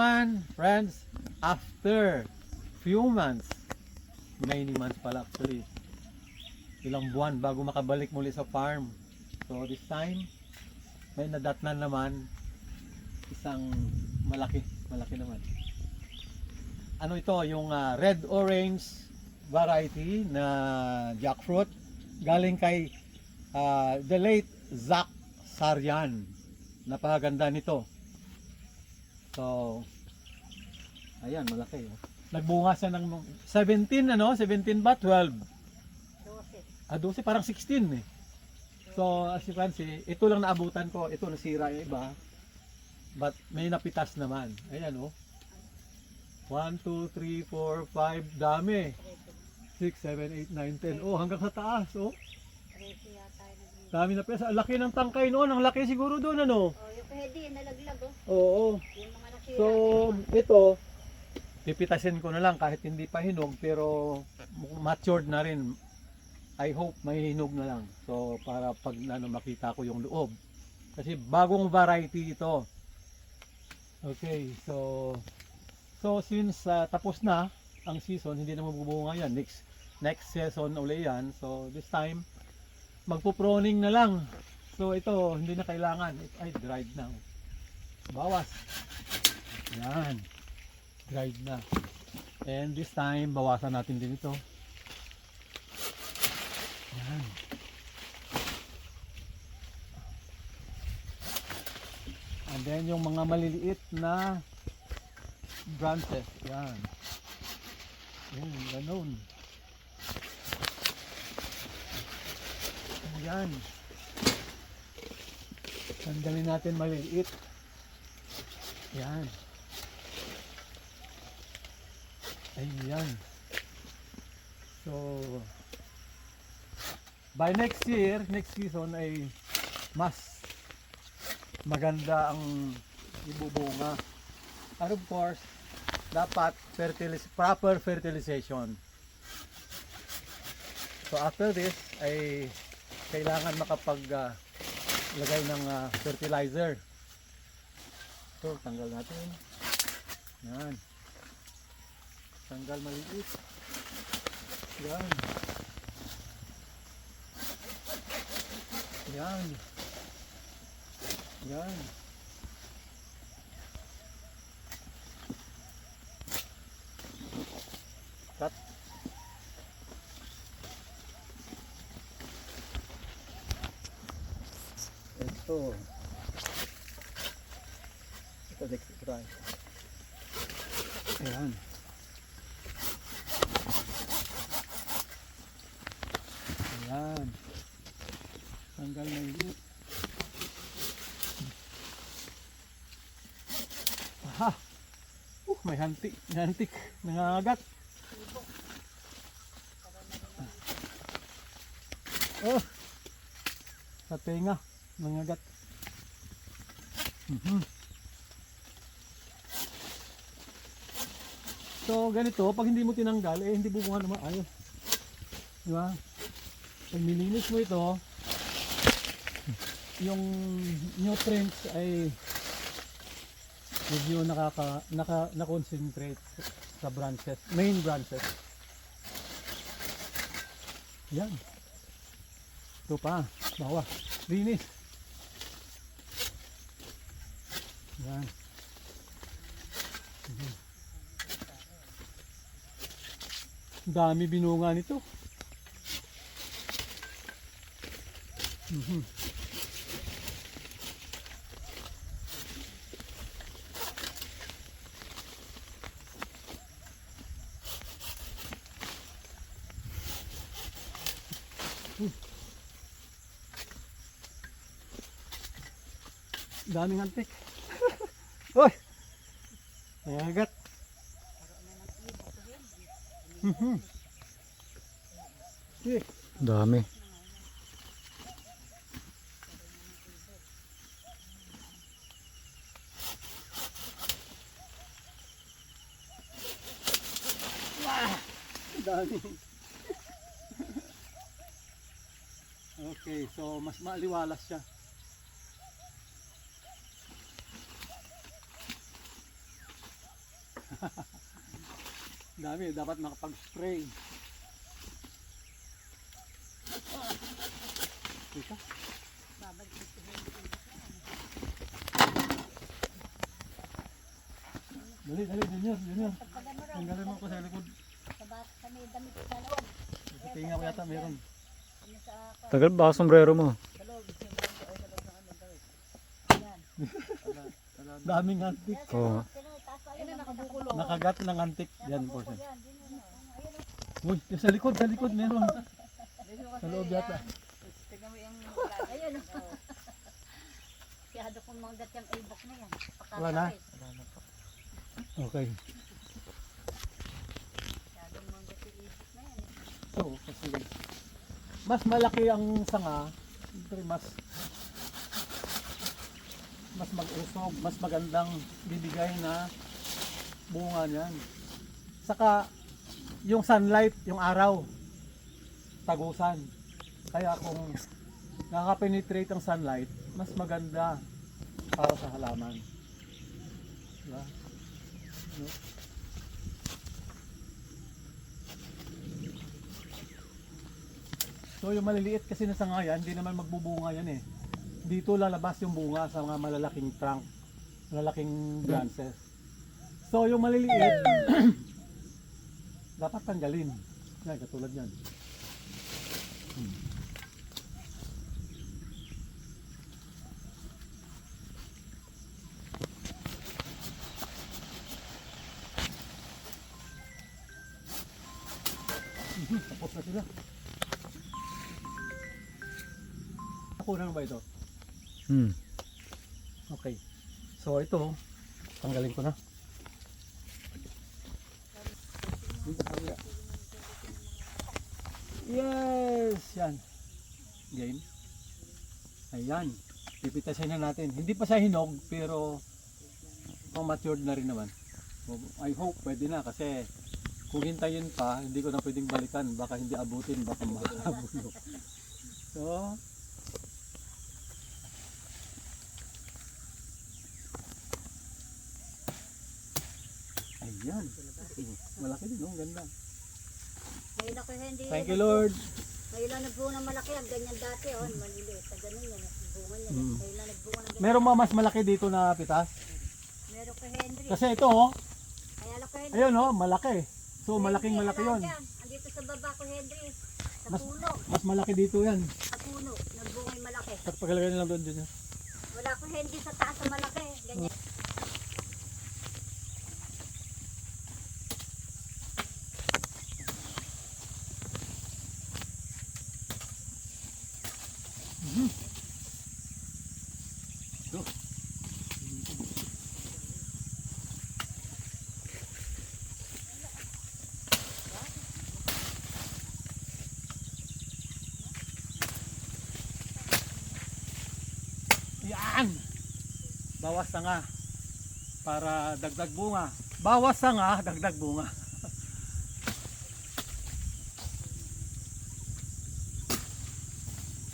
naman, friends, after few months, many months pala actually, ilang buwan bago makabalik muli sa farm. So this time, may nadatnan naman isang malaki naman. Ano ito? Yung red orange variety na jackfruit galing kay the late Zach Sarian. Napakaganda nito. So ayan, malaki oh. Nagbunga siya ng 17 17 ba? 12? 12. 12, parang 16 eh. So as you can see, ito lang naabutan ko. Ito nasira yung iba. But may napitas naman. Ayan oh. 1, 2, 3, 4, 5, dami. 6, 7, 8, 9, 10. Oh, hanggang sa taas oh. Dami na pitas. Ang laki ng tangkay noon. Ang laki siguro doon ano. Oh, yung pwede, nalaglag oh. Oo. Yung mga nasira. So, ito, pipitasin ko na lang kahit hindi pa hinog, pero matured na rin. I hope may hinog na lang. So, para pag makita ko yung loob. Kasi bagong variety ito. Okay, so since tapos na ang season, hindi na mabubunga yan. Next season uli yan. So, this time, magpo-proning na lang. So, ito, hindi na kailangan. Ay, dried na. Bawas. Yan. Dried na. And this time, bawasan natin din ito. Yan. And then yung mga maliliit na branches. Yan. Yan, ganun. Yan. Tanggalin natin maliliit. Yan. Ayan. So, by next year, next season ay mas maganda ang ibubunga. And of course, dapat proper fertilization. So after this ay kailangan lagay ng fertilizer. So tanggal natin. Yan. Tanggal maliit. Yan. Yan. Yan. Cut. Ito. Ito next try. Ayan. Ayan. Tanggal na yun. Aha. May hantik. Nangangagat. Oh. Sa tenga. Nangangagat. So ganito, pag hindi mo tinanggal, hindi bubunga naman ayos. Di ba? Pag nilinis mo ito, yung nutrients ay medyo na-concentrate sa branches, main branches. Yan. Ito pa, bawa. Linis. Yan. Dami binunga nito. Daming antik. Oy! Nangagat. Dami. Dami. Okay, so mas maliwalas siya. Dami, dapat makapag-spray. Teka. Dali, Junior. Tanggalin mo ko sa likod. Sa may damit sa loob. Sa tinga ko yata meron. Ano sa Tagal baka sombrero mo. Daming antik. Oo. Nakagat ng antik. Yan po siya. Uy, yung sa likod meron. Sa loob yata. Ayun. Masyado kong manggat yung ibok na yan. Wala na? Okay. Masyadong manggat yung ibok na yan. So, kasi mas malaki ang sanga, siyempre mas mag-usog, mas magandang bibigay na bunga niyan. Saka yung sunlight, yung araw, tagusan. Kaya kung nakaka-penetrate ang sunlight, mas maganda para sa halaman. Diba? No? So yung maliliit kasi na sanga yan, hindi naman magbubunga yan eh. Dito lalabas yung bunga sa mga malalaking trunk, malalaking branches. So yung maliliit, dapat tanggalin. Yan, katulad yan. Tapos na sila. Nakunan mo ba ito? Okay. So ito, tanggalin ko na. Yes! Yan. Game. Ayan. Pipitasin na natin. Hindi pa siya hinog, pero pang matured na rin naman. So, I hope pwede na kasi kung hintayin pa, hindi ko na pwedeng balikan. Baka hindi abutin, baka makabulok. So, ayan. Malaki din, no? Ganda. Ngayon ako hindi. Thank you, Lord. Ngayon lang nagbunga ng malaki. Ang ganyan dati. Oh, maliliit. Sa ganun yan. Nagbunga niya. Ngayon lang nagbunga ng ganyan. Meron mga mas malaki dito na pitas. Meron kay Henry. Kasi ito, oh. Kaya lang kay Henry. Ayun, oh, malaki. So, malaking malaki yon. Andito sa baba ko Henry. Sa Mas- puno. Mas malaki dito yan. Sa puno. Nagbunga yung malaki. Pagpagalagay na lang doon dyan. Wala ko Henry sa taas sa malaki. Ganyan. Yan! Bawas sanga para dagdag bunga. Bawas sanga, dagdag bunga.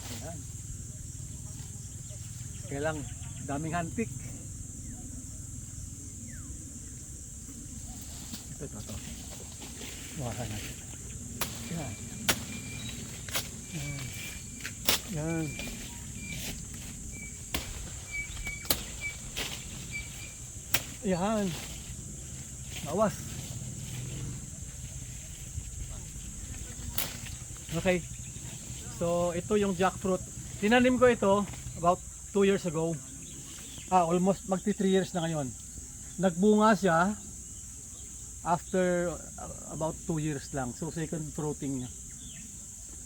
Ayan. Kaya lang, daming hantik. Ito. Bawasan natin. Yan. Yan. Yan. Bawas. Okay. So, ito yung jackfruit. Tinanim ko ito about 2 years ago. Almost magti 3 years na ngayon. Nagbunga siya after about 2 years lang. So, second fruiting niya.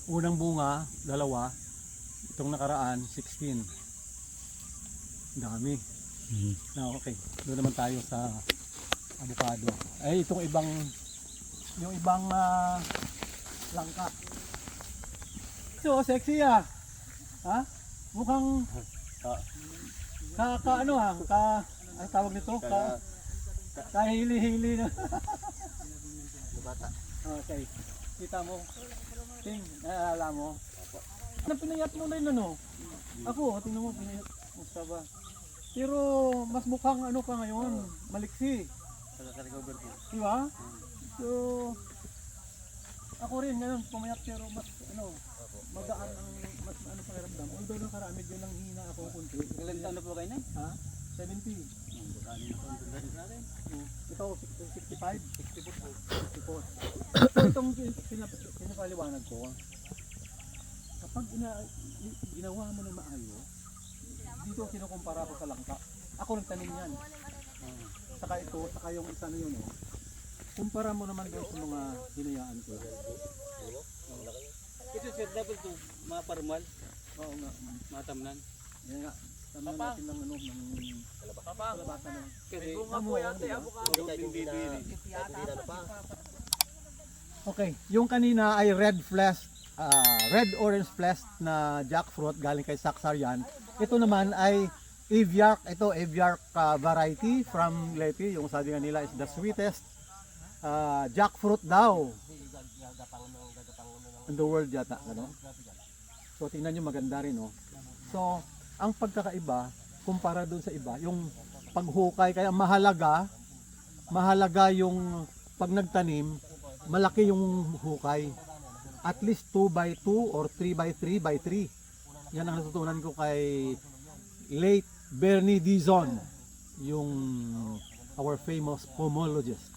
Unang bunga, 2. Itong nakaraan, 16. Dami. Okay, doon naman tayo sa avocado. Ay, itong ibang langka. So, sexy ah. Ha? Mukhang ano tawag nito? Kahili-hili na. Okay. Kita mo. Ting, naalala mo. Pinayat mo na yun ano? Ako, tingnan mo, pinayat. Musta ba? Pero mas mukhang ano ka ngayon, maliksi. naka-recover po. Di ba? So, ako rin ngayon pumayat pero mas magaan ang mas pakiramdam. Although nakarami yun lang hina ako kunti. Ilan taon na po kayo na? Ha? 70. Bukali na po ang ganda rin natin. Ito 65, 64 po. 64. So itong pinapaliwanag ko, kapag ginawa mo ng maayos, dito kinukumpara ko sa langka. Ako nagtanim yan. Saka ito, saka yung isa na yun. Kumpara mo naman doon sa mga hinayaan ko. Ito sir, dapat ito maparmal, Oo nga. matamnan. Yan nga. Tama natin ng ng kalabasan na. Kasi Okay, yung kanina ay red orange flesh na jackfruit galing kay Saksaryan. Ito naman ay Aviark, variety from Leyte. Yung sabi nga nila is the sweetest jackfruit daw in the world yata, ano? So tingnan nyo, maganda rin, no? So ang pagkakaiba kumpara dun sa iba, yung paghukay, kaya mahalaga yung pag nagtanim, malaki yung hukay. At least 2x2 or 3x3x3. Yan ang natutunan ko kay late Bernie Dizon, yung our famous pomologist.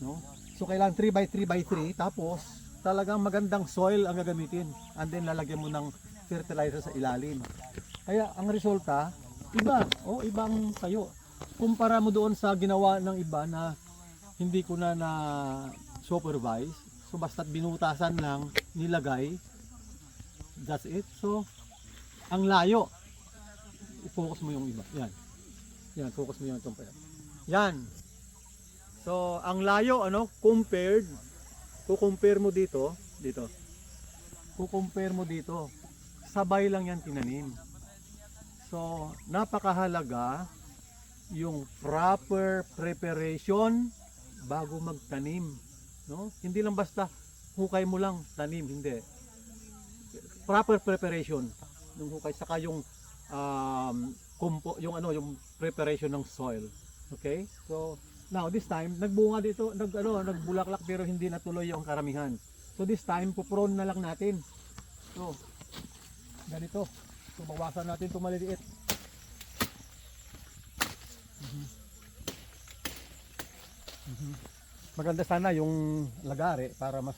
No? So kailangan 3x3x3, tapos talagang magandang soil ang gagamitin. And then lalagyan mo ng fertilizer sa ilalim. Kaya ang resulta, ibang sayo. Kumpara mo doon sa ginawa ng iba na hindi ko na supervise. So basta't binutasan lang, nilagay, that's it. So ang layo, i-focus mo yung iba. Yan, focus mo yung itong pera. Yan. So ang layo, kukumpare mo dito, kukumpare mo dito, sabay lang yan tinanim. So napakahalaga yung proper preparation bago magtanim, no? Hindi lang basta hukay mo lang tanim, hindi. Proper preparation ng hukay, saka yung yung preparation ng soil. Okay? So now this time nagbunga dito, nagbulaklak pero hindi natuloy yung karamihan. So this time puprone na lang natin. So ganito. So bawasan natin itong maliliit. Maganda sana yung lagare para mas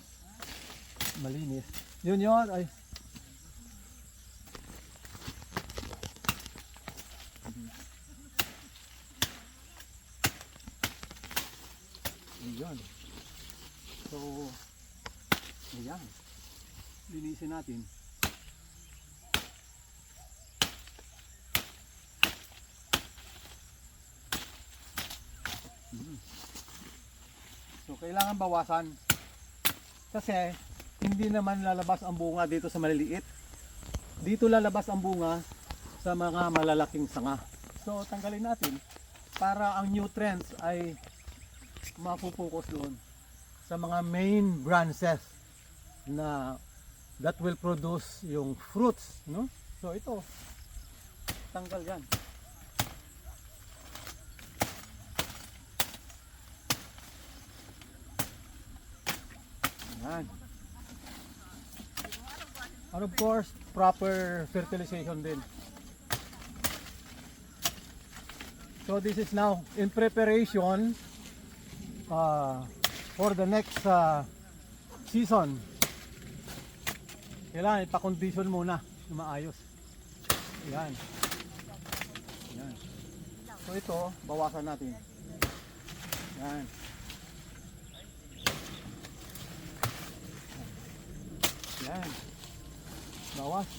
malinis. Yun ay. Yun. So ayan. Linisin natin. So kailangan bawasan kasi hindi naman lalabas ang bunga dito sa maliliit. Dito lalabas ang bunga sa mga malalaking sanga. So tanggalin natin para ang nutrients ay mapupokus doon sa mga main branches na that will produce yung fruits, no? So ito, tanggal yan. Yan. And of course, proper fertilization din. So this is now in preparation for the next season. Kailangan ipa-condition muna na maayos. Yan. Yan. So ito, bawasan natin. Yan. Yan. Bawas.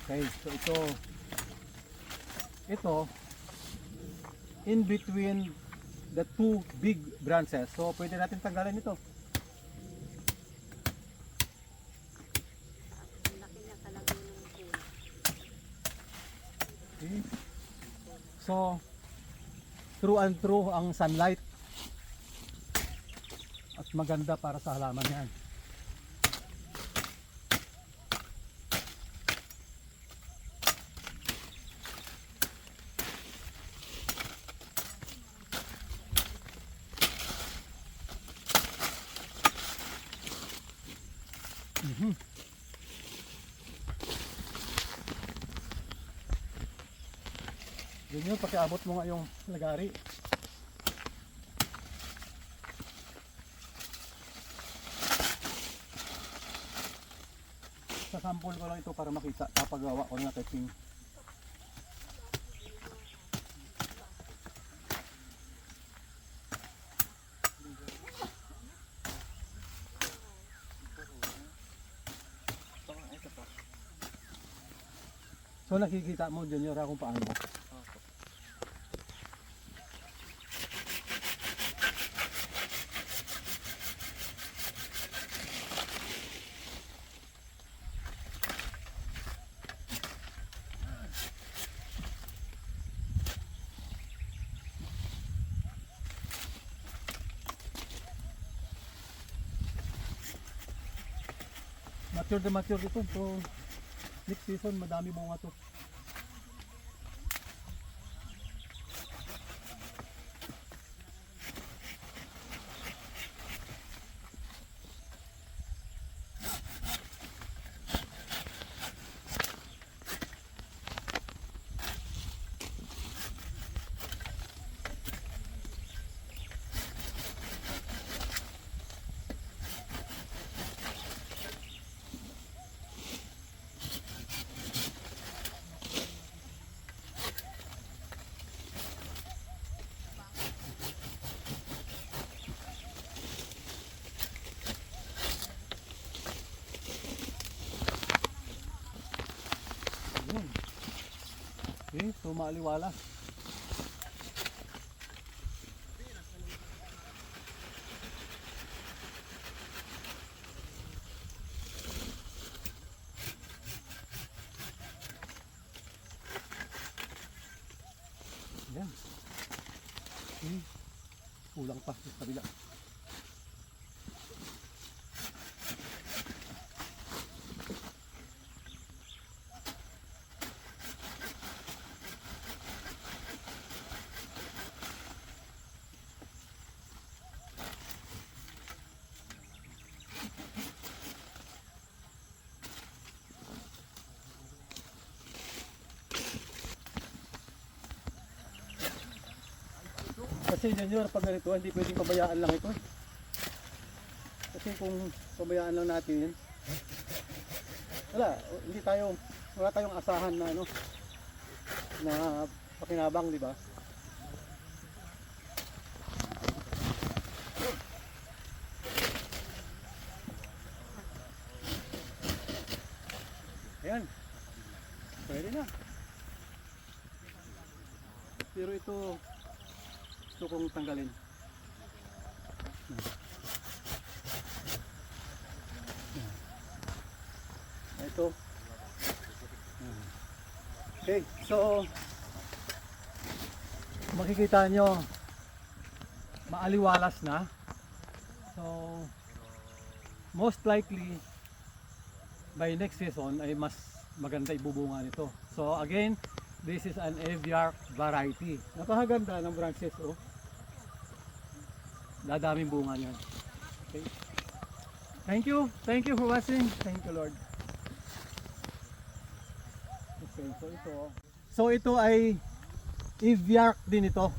Okay, so ito in between the two big branches. So pwede natin tanggalin ito. Okay. So through and through ang sunlight at maganda para sa halaman yan. Mhm. Yun yun, pakiabot mo nga yung lagari. Sasampol ko lang ito para makita, papagawa ko na testing. So nakikita mo Junior kung paano. Mature na mature ito. So next season madami bunga to. Yun. Okay, so maaliwalas. Yan. Okay. Kulang pa sa kabila. Kasi Junior, pag ganito, hindi pwedeng pabayaan lang ito. Kasi kung pabayaan lang natin, wala tayong asahan na ano, na pakinabang, di ba? Ayan. Pwede na. Pero ito kong tanggalin. Ito. Okay, so makikita nyo maaliwalas na. So most likely by next season ay mas maganda ibubunga nito. So again, this is an aviark variety. Napakaganda ng branches, oh. Dadaming bunga niyan. Okay. Thank you for watching. Thank you Lord. Okay, so ito ay aviark din ito.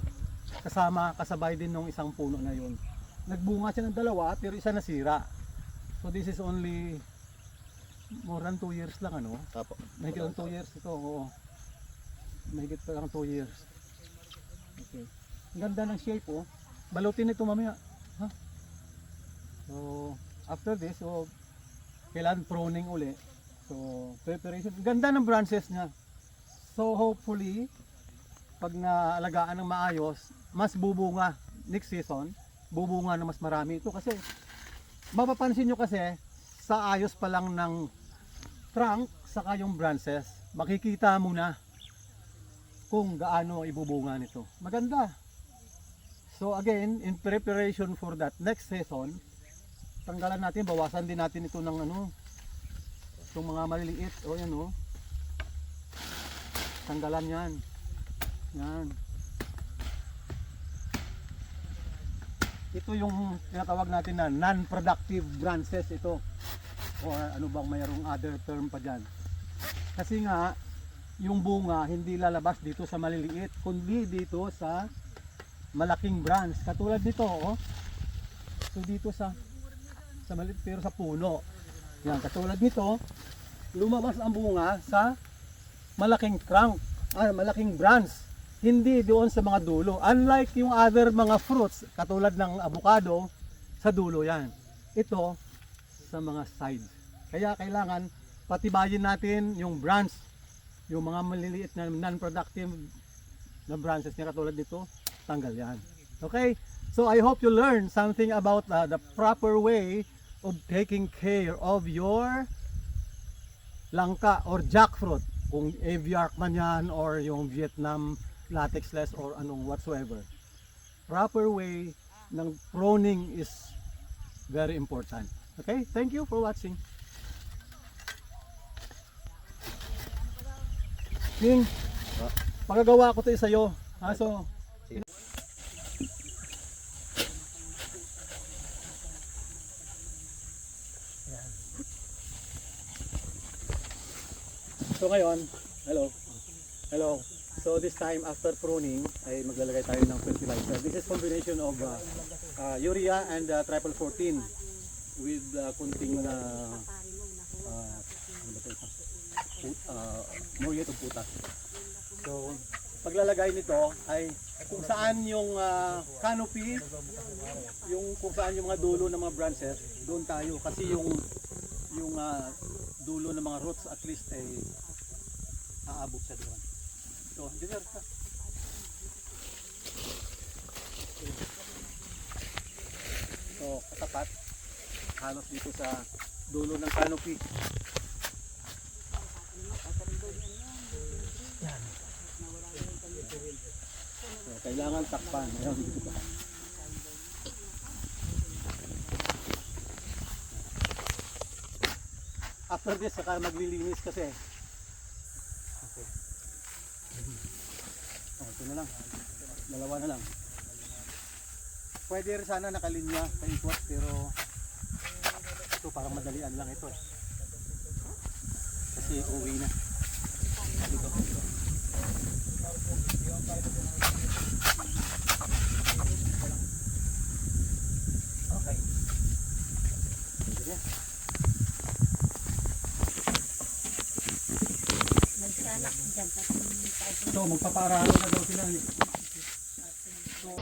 Kasabay din nung isang puno na yun. Nagbunga siya ng dalawa pero isa nasira. So this is only more than 2 years lang ano. Apo. Mahigit lang 2 years ito. Oo. Mahigit pa lang 2 years. Okay. Ang ganda ng shape, oh. Balutin ito mamaya. Ha? So, after this, so, kailan pruning uli. So, preparation. Ganda ng branches niya. So, hopefully, pag naalagaan ng maayos, mas bubunga next season. Bubunga na mas marami ito. Kasi, mapapansin nyo kasi, sa ayos pa lang ng trunk, saka yung branches, makikita mo na kung gaano ibubunga nito. Maganda. So again, in preparation for that next season, tanggalan natin, bawasan din natin ito ng ano, itong mga maliliit, o yan o. Tanggalan yan. Yan. Ito yung tinatawag natin na non-productive branches ito. or ano bang mayroong other term pa dyan. Kasi nga, yung bunga hindi lalabas dito sa maliliit, kundi dito sa malaking branch. Katulad nito, oh. So dito sa maliit pero sa puno. Yan, katulad nito, lumabas ang bunga sa malaking trunk, malaking branch. Hindi doon sa mga dulo. Unlike yung other mga fruits, katulad ng avocado, sa dulo yan. Ito, sa mga side. Kaya kailangan patibayin natin yung branch, yung mga maliliit na non-productive na branches niya katulad nito, tanggal yan. Okay? So I hope you learned something about the proper way of taking care of your langka or jackfruit. Kung aviark man yan or yung Vietnam latexless or anong whatsoever. Proper way ng pruning is very important. Okay? Thank you for watching. King, pagagawa ko ito sa'yo. So, so ngayon, hello. So this time after pruning ay maglalagay tayo ng fertilizer. This is combination of urea and triple 14 with kunting muriate of potash. So paglalagay nito ay kung saan yung canopy, kung saan yung mga dulo ng mga branches, doon tayo kasi yung dulo ng mga roots at least ay aabot siya doon. So, dinner ka. So, katapat halos dito sa dulo ng canopy. Yan. So, kailangan takpan. Ayan, dito pa. After this, saka maglilinis kasi. Okay. Ito na lang. Dalawa na lang. Pwede rin sana nakalinya sa ikot pero ito parang madalian lang ito. Kasi uwi na. Dito. Okay. Sige. So magpaparalo na daw sila. So,